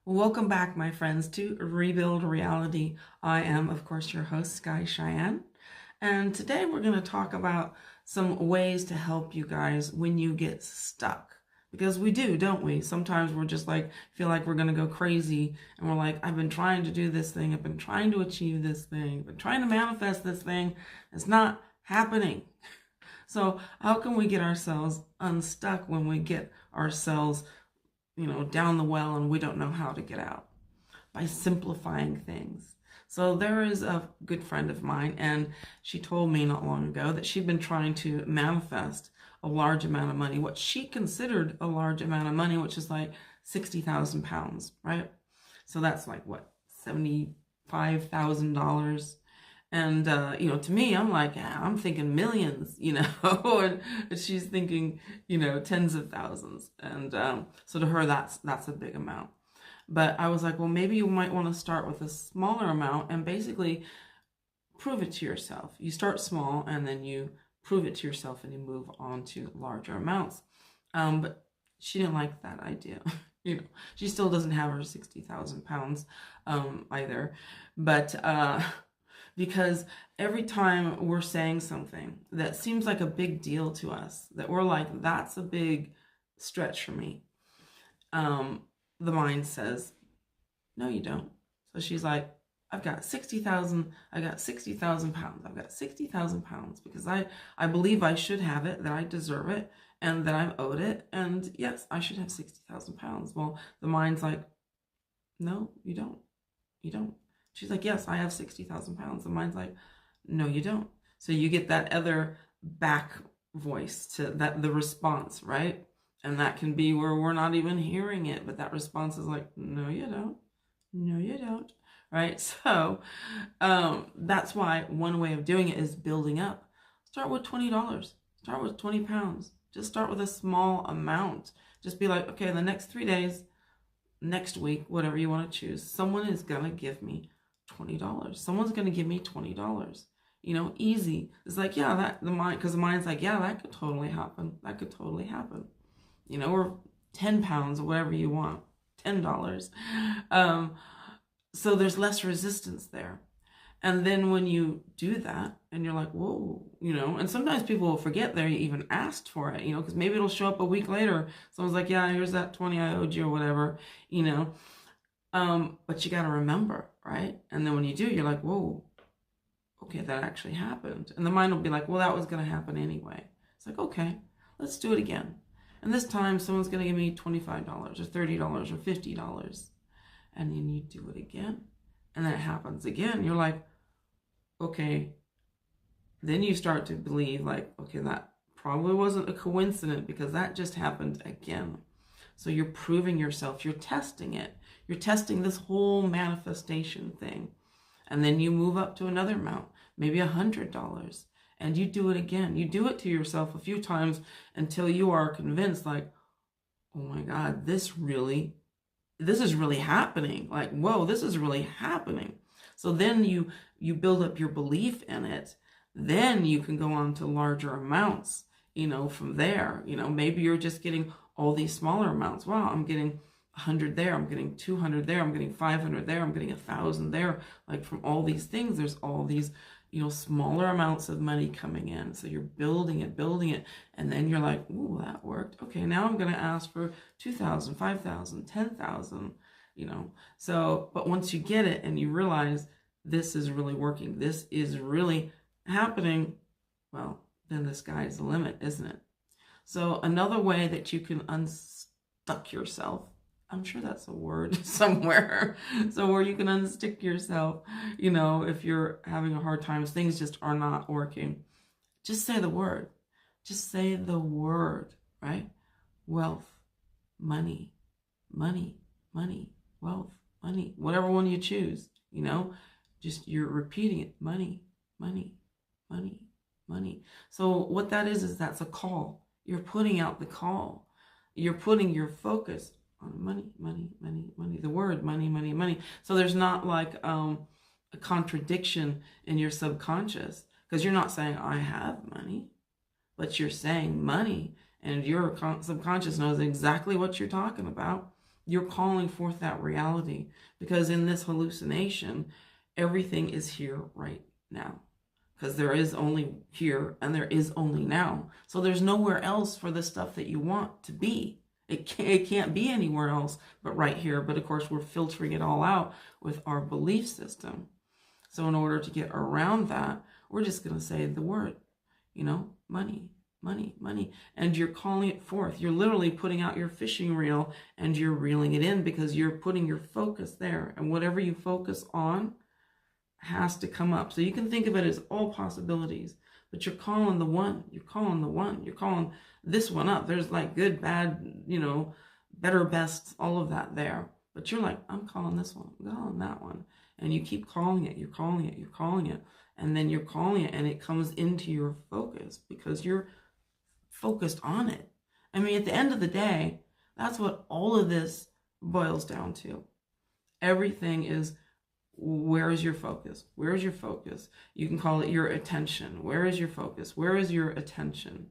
Welcome back, my friends, to Rebuild Reality. I am, of course, your host, Sky Cheyenne. And today we're going to talk about some ways to help you guys when you get stuck. Because we do, don't we? Sometimes we're just like, feel like we're going to go crazy. And we're like, I've been trying to do this thing. I've been trying to achieve this thing. I've been trying to manifest this thing. It's not happening. So how can we get ourselves unstuck when we get ourselves down the well and we don't know how to get out? By simplifying things. So there is a good friend of mine, and she told me not long ago that she'd been trying to manifest a large amount of money, what she considered a large amount of money, which is like 60,000 pounds, right? So that's like what, $75,000. And, to me, I'm like, yeah, I'm thinking millions, and she's thinking, tens of thousands. And so to her, that's a big amount. But I was like, well, maybe you might want to start with a smaller amount and basically prove it to yourself. You start small and then you prove it to yourself and you move on to larger amounts. But she didn't like that idea. She still doesn't have her 60,000 pounds either. But because every time we're saying something that seems like a big deal to us, that we're like, that's a big stretch for me, the mind says, no, you don't. So she's like, I got 60,000 pounds. I've got 60,000 pounds because I believe I should have it, that I deserve it, and that I'm owed it. And yes, I should have 60,000 pounds. Well, the mind's like, no, you don't. You don't. She's like, yes, I have 60,000 pounds. The mind's like, no, you don't. So you get that other back voice to that, the response, right? And that can be where we're not even hearing it, but that response is like, no, you don't. No, you don't. Right? So that's why one way of doing it is building up. Start with $20. Start with 20 pounds. Just start with a small amount. Just be like, okay, the next 3 days, next week, whatever you want to choose, someone is going to give me $20. Someone's going to give me $20. Easy. It's like, yeah, that the mind, because the mind's like, yeah, that could totally happen. That could totally happen. Or 10 pounds or whatever you want, $10. So there's less resistance there. And then when you do that and you're like, whoa, and sometimes people will forget they even asked for it, because maybe it'll show up a week later. Someone's like, yeah, here's that 20 I owed you or whatever, but you got to remember, right? And then when you do, you're like, whoa, okay, that actually happened. And the mind will be like, well, that was going to happen anyway. It's like, okay, let's do it again. And this time someone's going to give me $25 or $30 or $50. And then you do it again. And then it happens again. You're like, okay. Then you start to believe like, okay, that probably wasn't a coincidence because that just happened again. So you're proving yourself. You're testing it. You're testing this whole manifestation thing. And then you move up to another amount, maybe $100. And you do it again. You do it to yourself a few times until you are convinced like, oh my God, this is really happening. Like, whoa, this is really happening. So then you build up your belief in it. Then you can go on to larger amounts, from there. Maybe you're just getting all these smaller amounts. Wow, I'm getting 100 there. I'm getting 200 there. I'm getting 500 there. I'm getting 1,000 there. Like from all these things, there's all these smaller amounts of money coming in. So you're building it. And then you're like, ooh, that worked. Okay, now I'm going to ask for 2,000, 5,000, 10,000, So, but once you get it and you realize this is really working, this is really happening, well, then the sky's the limit, isn't it? So another way that you can unstuck yourself, I'm sure that's a word somewhere. So where you can unstick yourself, if you're having a hard time, things just are not working. Just say the word. Just say the word, right? Wealth, money, money, money, wealth, money, whatever one you choose, just you're repeating it. Money, money, money, money. So what that is that's a call. You're putting out the call. You're putting your focus on money, money, money, money, the word money, money, money. So there's not like a contradiction in your subconscious because you're not saying I have money, but you're saying money and your subconscious knows exactly what you're talking about. You're calling forth that reality, because in this hallucination, everything is here right now. Because there is only here and there is only now. So there's nowhere else for the stuff that you want to be. It can't be anywhere else but right here. But of course, we're filtering it all out with our belief system. So in order to get around that, we're just going to say the word, money, money, money. And you're calling it forth. You're literally putting out your fishing reel and you're reeling it in, because you're putting your focus there. And whatever you focus on has to come up. So you can think of it as all possibilities, but you're calling the one. You're calling the one. You're calling this one up. There's like good, bad, better, best, all of that there. But you're like, I'm calling this one. I'm calling that one. And you keep calling it. You're calling it. You're calling it. And then you're calling it, and it comes into your focus because you're focused on it. I mean, at the end of the day, that's what all of this boils down to. Everything is, where is your focus? Where is your focus? You can call it your attention. Where is your focus? Where is your attention?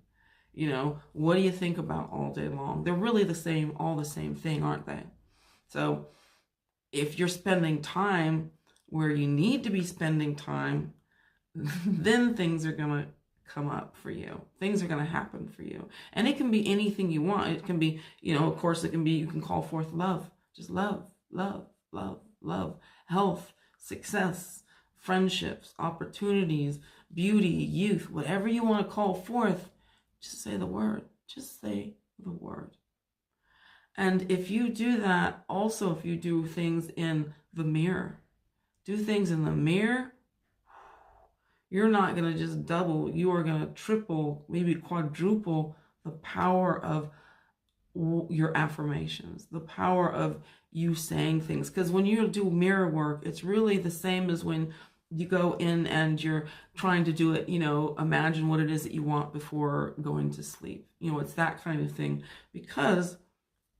What do you think about all day long? They're really all the same thing, aren't they? So if you're spending time where you need to be spending time, then things are going to come up for you. Things are going to happen for you. And it can be anything you want. It can be, of course, it can be, you can call forth love. Just love, love, love, love, health, success, friendships, opportunities, beauty, youth, whatever you want to call forth, just say the word. Just say the word. And if you do that, also if you do things in the mirror, you're not going to just double, you are going to triple, maybe quadruple the power of your affirmations, the power of you saying things. Because when you do mirror work, it's really the same as when you go in and you're trying to do it, imagine what it is that you want before going to sleep. It's that kind of thing, because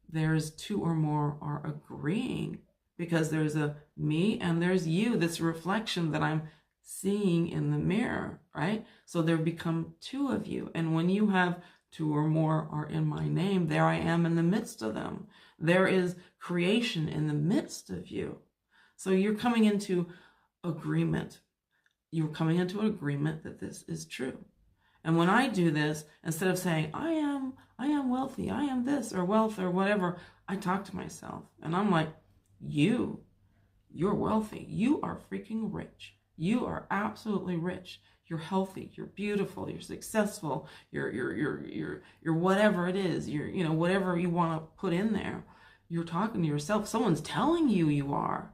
there's two or more are agreeing, because there's a me and there's you, this reflection that I'm seeing in the mirror, right? So there become two of you. And when you have two or more are in my name, there I am in the midst of them. There is creation in the midst of you. So you're coming into agreement. You're coming into an agreement that this is true. And when I do this, instead of saying, I am wealthy, I am this, or wealth, or whatever, I talk to myself. And I'm like, you're wealthy. You are freaking rich. You are absolutely rich. You're healthy. You're beautiful. You're successful. You're whatever it is. You're, whatever you want to put in there. You're talking to yourself. Someone's telling you are.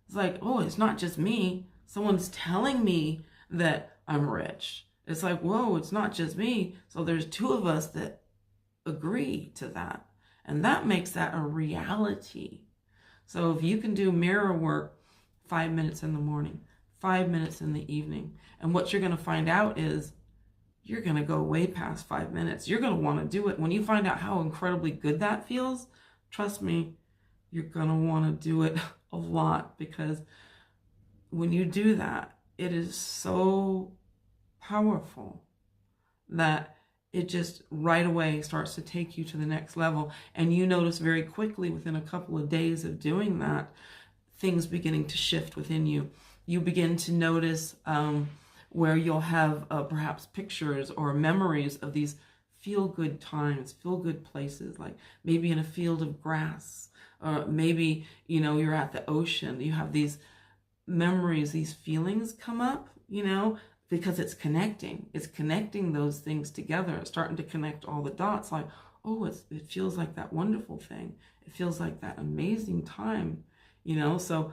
It's like, oh, it's not just me. Someone's telling me that I'm rich. It's like, whoa, it's not just me. So there's two of us that agree to that. And that makes that a reality. So if you can do mirror work 5 minutes in the morning, 5 minutes in the evening, and what you're going to find out is you're going to go way past 5 minutes. You're going to want to do it. When you find out how incredibly good that feels, trust me, you're going to want to do it a lot, because when you do that, it is so powerful that it just right away starts to take you to the next level. And you notice very quickly, within a couple of days of doing that, things beginning to shift within you. You begin to notice where you'll have perhaps pictures or memories of these feel-good times, feel-good places, like maybe in a field of grass, or maybe, you're at the ocean. You have these memories, these feelings come up, because it's connecting. It's connecting those things together. It's starting to connect all the dots, like, oh, it feels like that wonderful thing. It feels like that amazing time, so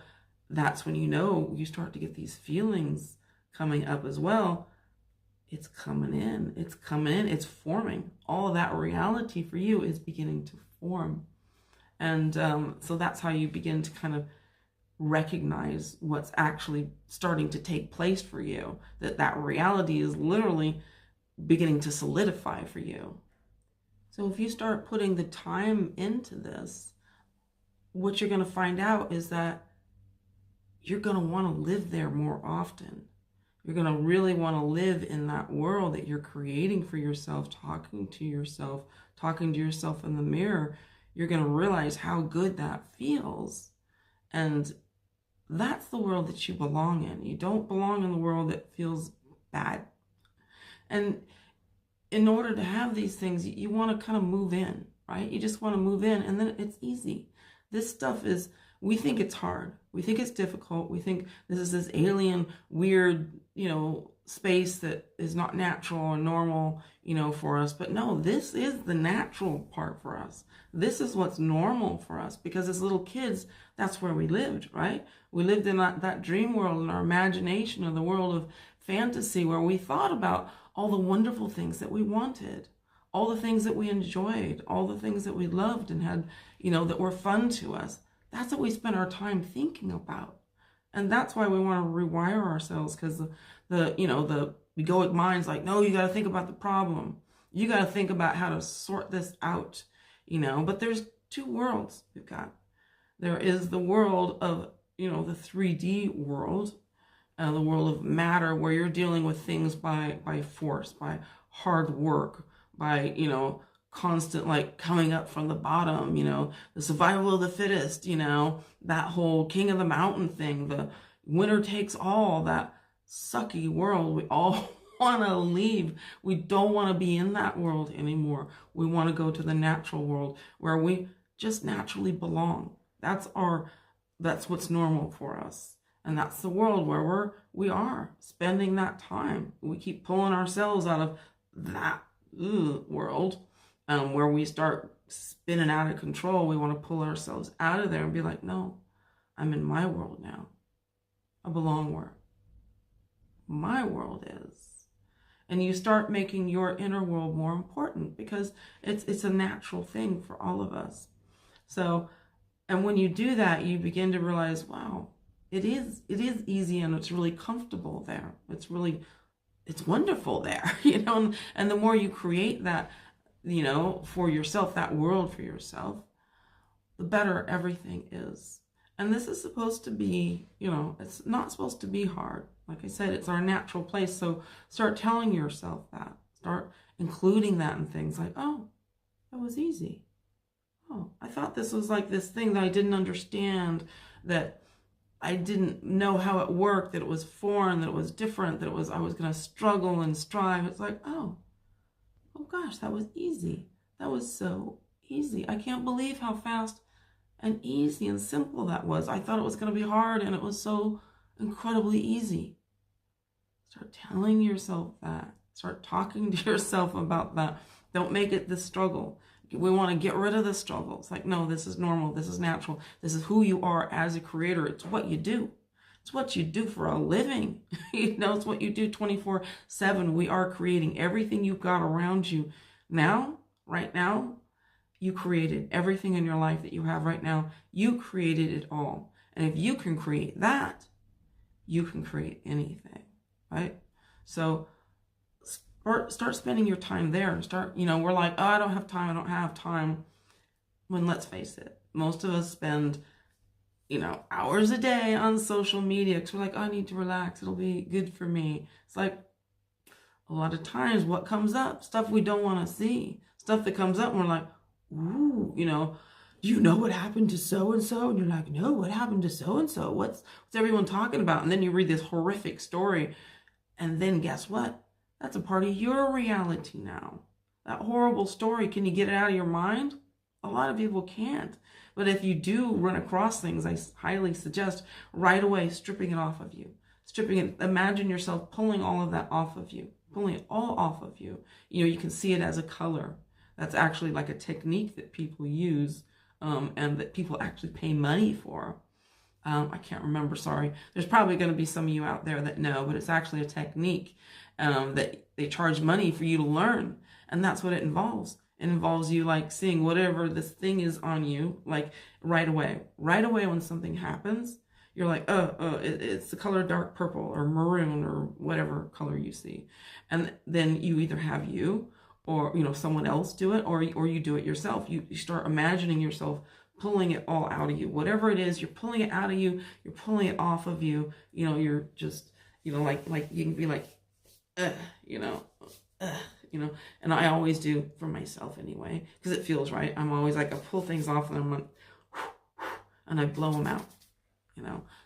that's when you start to get these feelings coming up as well. It's coming in. It's forming. All of that reality for you is beginning to form. And so that's how you begin to kind of recognize what's actually starting to take place for you, that reality is literally beginning to solidify for you. So if you start putting the time into this, what you're going to find out is that you're going to want to live there more often. You're going to really want to live in that world that you're creating for yourself, talking to yourself in the mirror. you're going to realize how good that feels. And that's the world that you belong in. You don't belong in the world that feels bad. And in order to have these things, you want to kind of move in, right? You just want to move in, and then it's easy. This stuff is, we think it's hard. We think it's difficult. We think this is this alien, weird, space that is not natural or normal, for us. But no, this is the natural part for us. This is what's normal for us, because as little kids, that's where we lived, right? We lived in that dream world, in our imagination, of the world of fantasy, where we thought about all the wonderful things that we wanted, all the things that we enjoyed, all the things that we loved and had, that were fun to us. That's what we spend our time thinking about. And that's why we want to rewire ourselves, because the egoic mind's like, no, you got to think about the problem. You got to think about how to sort this out, But there's two worlds we've got. There is the world of, the 3D world, the world of matter, where you're dealing with things by force, by hard work, by, constant, coming up from the bottom, the survival of the fittest, that whole king of the mountain thing, the winner takes all, that sucky world we all want to leave. We don't want to be in that world anymore. We want to go to the natural world where we just naturally belong. That's what's normal for us. And that's the world where we are spending that time. We keep pulling ourselves out of that world, where we start spinning out of control. We want to pull ourselves out of there and be like, no, I'm in my world now. I belong where my world is. And you start making your inner world more important, because it's a natural thing for all of us. So, and when you do that, you begin to realize, wow, it is easy, and it's really comfortable there. It's wonderful there, and the more you create that, for yourself, that world for yourself, the better everything is. And this is supposed to be, it's not supposed to be hard. Like I said, it's our natural place. So start telling yourself that. Start including that in things like, oh, that was easy. Oh, I thought this was like this thing that I didn't understand, that I didn't know how it worked, that it was foreign, that it was different, that I was going to struggle and strive. It's like, oh gosh, that was easy. That was so easy. I can't believe how fast and easy and simple that was. I thought it was going to be hard, and it was so incredibly easy. Start telling yourself that. Start talking to yourself about that. Don't make it this struggle. We want to get rid of the struggle. It's like, no, this is normal. This is natural. This is who you are as a creator. It's what you do. It's what you do for a living. It's what you do 24/7. We are creating everything you've got around you now, right now. You created everything in your life that you have right now. You created it all. And if you can create that, you can create anything, right? So start spending your time there. We're like, oh, I don't have time. When let's face it, most of us spend, hours a day on social media, because we're like, oh, I need to relax. It'll be good for me. It's like, a lot of times what comes up, stuff we don't want to see, stuff that comes up and we're like, ooh, do you know what happened to so-and-so? And you're like, no, what happened to so-and-so? What's everyone talking about? And then you read this horrific story, and then guess what? That's a part of your reality now. That horrible story, can you get it out of your mind? A lot of people can't. But if you do run across things, I highly suggest right away stripping it off of you. Imagine yourself pulling all of that off of you, pulling it all off of you. You can see it as a color. That's actually like a technique that people use, and that people actually pay money for. I can't remember, sorry. There's probably going to be some of you out there that know, but it's actually a technique that they charge money for you to learn. And that's what it involves. It involves you seeing whatever this thing is on you, right away. Right away when something happens, you're like, it's the color dark purple or maroon or whatever color you see. And then you either have you or, someone else do it, or you do it yourself. You start imagining yourself pulling it all out of you. Whatever it is, you're pulling it out of you, you're pulling it off of you. You're just, like you can be like, and I always do for myself anyway, because it feels right. I'm always like, I pull things off and I'm like, and I blow them out,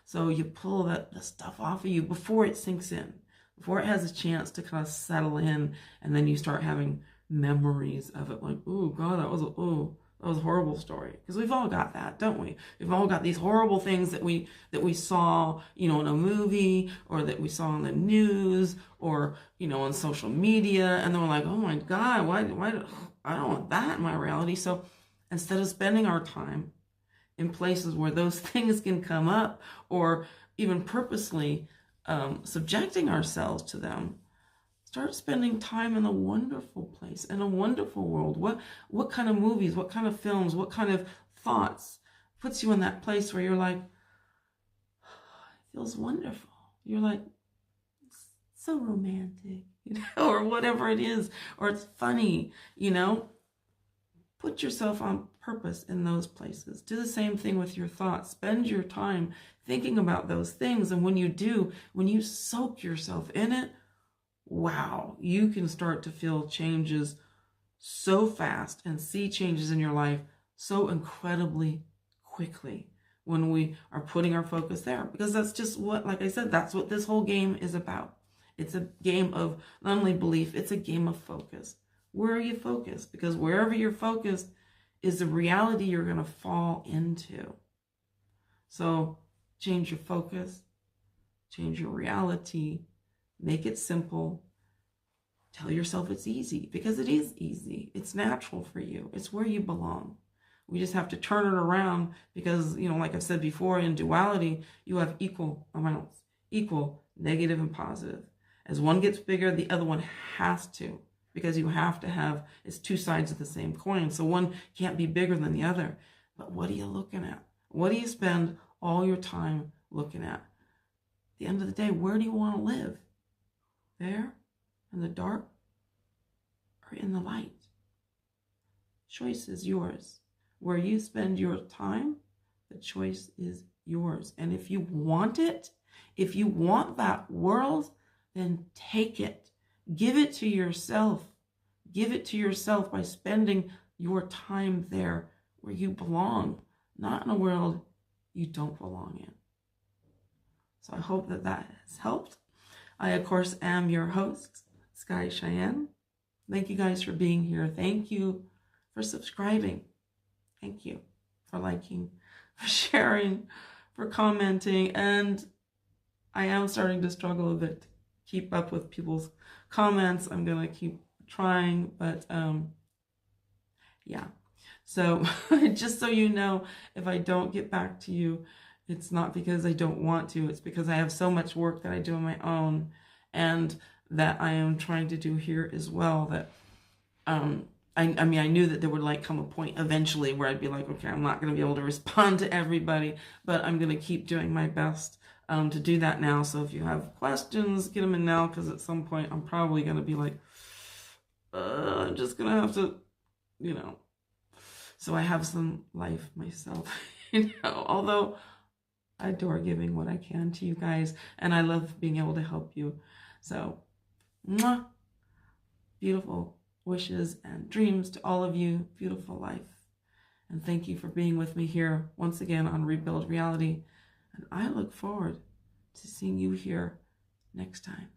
So you pull the stuff off of you before it sinks in, before it has a chance to kind of settle in, and then you start having memories of it, like, oh God, that was a horrible story. Because we've all got that, don't we? We've all got these horrible things that we saw, in a movie, or that we saw on the news, or on social media, and then we're like, oh my God, why I don't want that in my reality. So instead of spending our time in places where those things can come up, or even purposely subjecting ourselves to them, start spending time in a wonderful place, in a wonderful world. What kind of movies, what kind of films, what kind of thoughts puts you in that place where you're like, oh, it feels wonderful. You're like, it's so romantic, or whatever it is, or it's funny, Put yourself on purpose in those places. Do the same thing with your thoughts. Spend your time thinking about those things. And when you do, when you soak yourself in it, wow, you can start to feel changes so fast and see changes in your life so incredibly quickly when we are putting our focus there. Because that's just what, like I said, that's what this whole game is about. It's a game of not only belief, it's a game of focus. Where are you focused? Because wherever you're focused is the reality you're going to fall into. So change your focus, change your reality, make it simple. Tell yourself it's easy, because it is easy. It's natural for you. It's where you belong. We just have to turn it around because, like I've said before, in duality, you have equal amounts, equal negative and positive. As one gets bigger, the other one has to, because you have to have, it's two sides of the same coin. So one can't be bigger than the other. But what are you looking at? What do you spend all your time looking at? At the end of the day, where do you want to live? There, in the dark, or in the light? Choice is yours. Where you spend your time, the choice is yours. And if you want it, if you want that world, then take it. Give it to yourself. Give it to yourself by spending your time there where you belong, not in a world you don't belong in. So I hope that has helped. I, of course, am your host, Sky Cheyenne. Thank you guys for being here. Thank you for subscribing. Thank you for liking, for sharing, for commenting. And I am starting to struggle a bit to keep up with people's comments. I'm going to keep trying, but yeah. So just so you know, if I don't get back to you, it's not because I don't want to. It's because I have so much work that I do on my own, and that I am trying to do here as well. That I mean, I knew that there would come a point eventually where I'd be like, okay, I'm not going to be able to respond to everybody, but I'm going to keep doing my best to do that now. So if you have questions, get them in now, because at some point I'm probably going to be like, I'm just going to have to, So I have some life myself, although I adore giving what I can to you guys, and I love being able to help you. So, mwah, beautiful wishes and dreams to all of you. Beautiful life. And thank you for being with me here once again on Rebuild Reality. And I look forward to seeing you here next time.